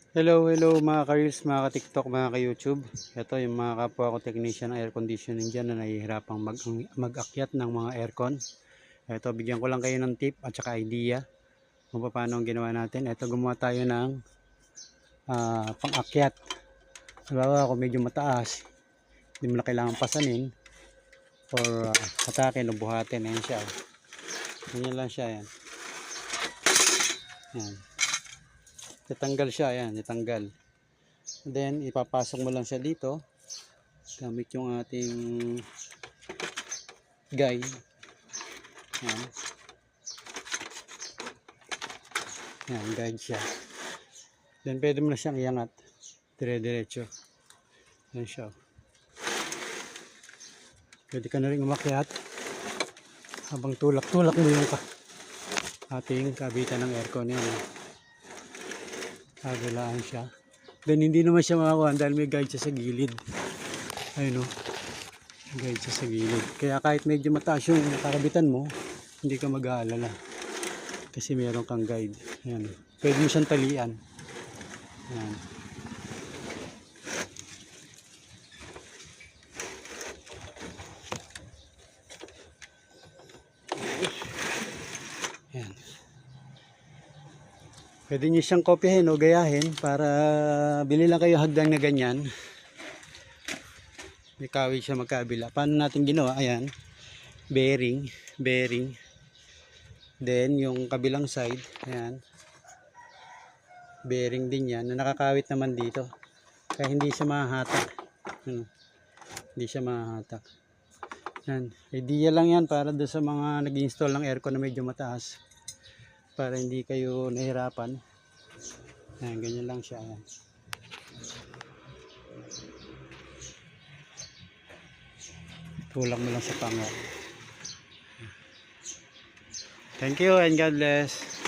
Hello mga ka-reels, mga ka-tiktok, mga ka-youtube. Ito yung mga kapwa ko technician ng air conditioning dyan na nahihirapang mag-akyat ng mga aircon. Ito, bigyan ko lang kayo ng tip at saka idea kung paano ang ginawa natin. Ito, gumawa tayo ng pang-akyat. Halimbawa, kung medyo mataas, hindi mo na kailangan pasanin or hatakin o buhatin. Ayan siya. Ganyan lang siya. Ayan. Ayan. Tatanggal siya. Ayan, tatanggal. Then, ipapasok mo lang siya dito gamit yung ating guide. Yan. Yan, guide siya. Then, pwede mo na siyang iangat. Dire-diretso. Yan siya. Pwede ka na rin umakyat habang tulak-tulak mo yung ating kabitan ng aircon. Yan. Kabilaan siya. Then, hindi naman siya makakuha dahil may guide siya sa gilid. Ayun o. Guide siya sa gilid. Kaya kahit medyo mataas yung kakabitan mo, hindi ka mag-aalala. Kasi meron kang guide. Ayan. Pwede mo siyang talian. Ayan. Ayan. Pwede nyo siyang kopyahin o gayahin para bili lang kayo hagdan na ganyan. May kawig siya magkabila. Paano natin ginawa? Ayan. Bearing. Then yung kabilang side. Ayan. Bearing din yan. Na nakakawit naman dito. Kaya hindi siya mahahatak. Hindi siya mahahatak. Ayan. Idea lang yan para doon sa mga nag-install ng aircon na medyo mataas. Para hindi kayo nahirapan. Ayan, ganyan lang siya. Ayan. Tulak mo lang sa pango. Thank you and God bless.